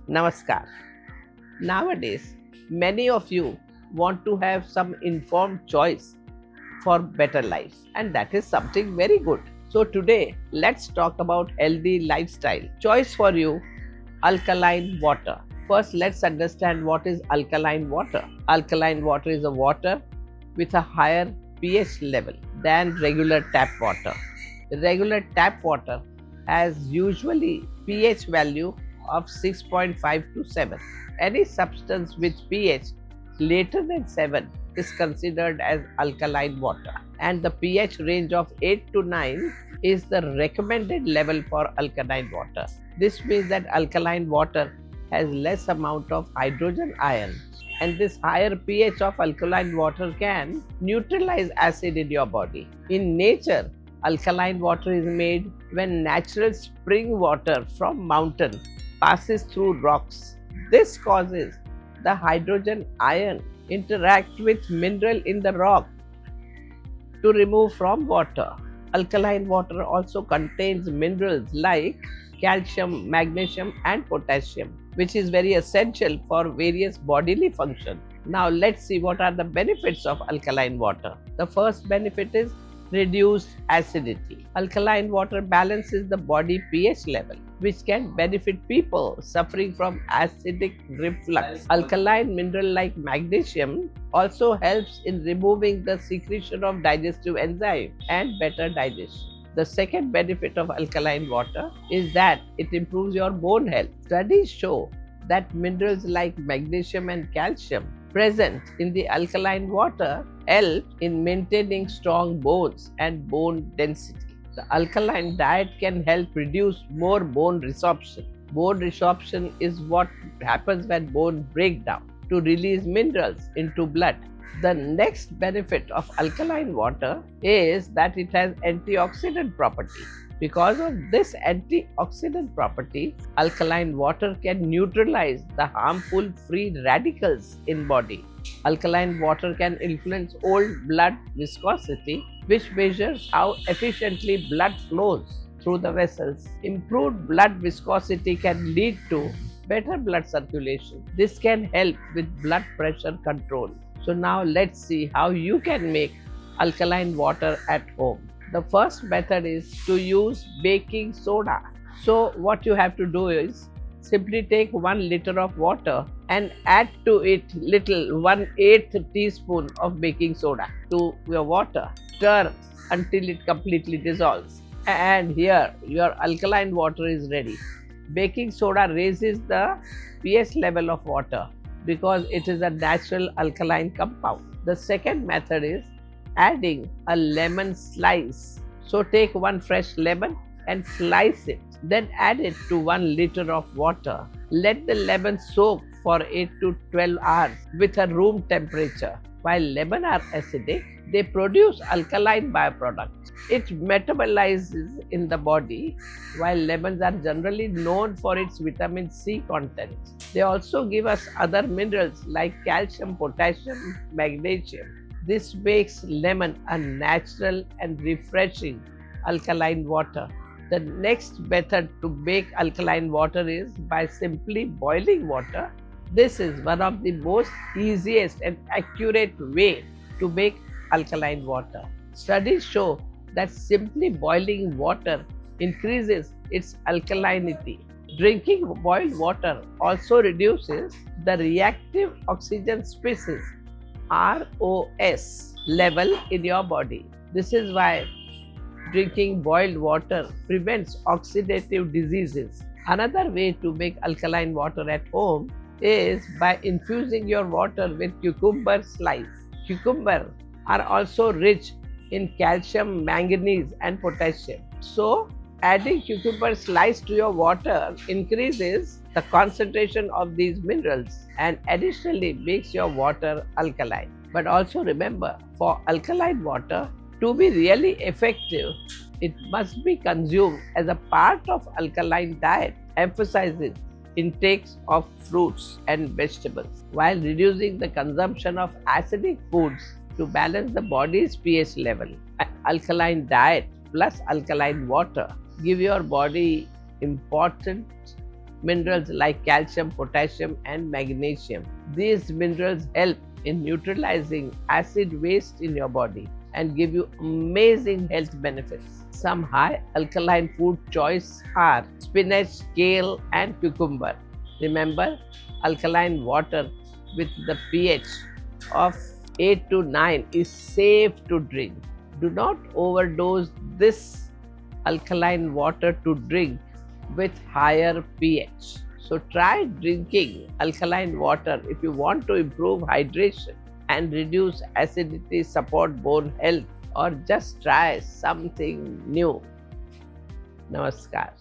Namaskar. Nowadays, many of you want to have some informed choice for better life, and that is something very good. So today, let's talk about healthy lifestyle. Choice for you, alkaline water. First, let's understand what is alkaline water. Alkaline water is a water with a higher pH level than regular tap water. Regular tap water has usually pH value of 6.5 to 7. Any substance with pH later than 7 is considered as alkaline water, and the pH range of 8 to 9 is the recommended level for alkaline water. This means that alkaline water has less amount of hydrogen ion, and this higher pH of alkaline water can neutralize acid in your body. In nature, alkaline water is made when natural spring water from mountain passes through rocks. This causes the hydrogen ion interact with mineral in the rock to remove from water. Alkaline water also contains minerals like calcium, magnesium and potassium, which is very essential for various bodily functions. Now let's see what are the benefits of alkaline water. The first benefit is reduced acidity. Alkaline water balances the body pH level, which can benefit people suffering from acidic reflux. Alkaline mineral like magnesium also helps in removing the secretion of digestive enzymes and better digestion. The second benefit of alkaline water is that it improves your bone health. Studies show that minerals like magnesium and calcium present in the alkaline water help in maintaining strong bones and bone density. The alkaline diet can help reduce more bone resorption. Bone resorption is what happens when bone break down to release minerals into blood. The next benefit of alkaline water is that it has antioxidant property. Because of this antioxidant property, alkaline water can neutralize the harmful free radicals in body. Alkaline water can influence old blood viscosity, which measures how efficiently blood flows through the vessels. Improved blood viscosity can lead to better blood circulation. This can help with blood pressure control. So now let's see how you can make alkaline water at home. The first method is to use baking soda. So what you have to do is simply take 1 liter of water and add to it little 1/8 teaspoon of baking soda to your water. Stir until it completely dissolves. And here your alkaline water is ready. Baking soda raises the pH level of water because it is a natural alkaline compound. The second method is adding a lemon slice. So take 1 fresh lemon and slice it. Then add it to 1 liter of water. Let the lemon soak for 8 to 12 hours with a room temperature. While lemon are acidic, they produce alkaline byproducts. It metabolizes in the body, while lemons are generally known for its vitamin C content. They also give us other minerals like calcium, potassium, magnesium. This makes lemon a natural and refreshing alkaline water. The next method to make alkaline water is by simply boiling water. This is one of the most easiest and accurate way to make alkaline water. Studies show that simply boiling water increases its alkalinity. Drinking boiled water also reduces the reactive oxygen species ROS level in your body. This is why drinking boiled water prevents oxidative diseases. Another way to make alkaline water at home is by infusing your water with cucumber slice. Cucumber are also rich in calcium, manganese and potassium. So adding cucumber slice to your water increases the concentration of these minerals and additionally makes your water alkaline. But also remember, for alkaline water to be really effective, it must be consumed as a part of alkaline diet. Emphasizes intakes of fruits and vegetables while reducing the consumption of acidic foods to balance the body's pH level. Alkaline diet plus alkaline water give your body important minerals like calcium, potassium, and magnesium. These minerals help in neutralizing acid waste in your body and give you amazing health benefits. Some high alkaline food choice are spinach, kale, and cucumber. Remember, alkaline water with the pH of 8 to 9 is safe to drink. Do not overdose this alkaline water to drink with higher pH. So try drinking alkaline water if you want to improve hydration and reduce acidity, support bone health, or just try something new. Namaskar.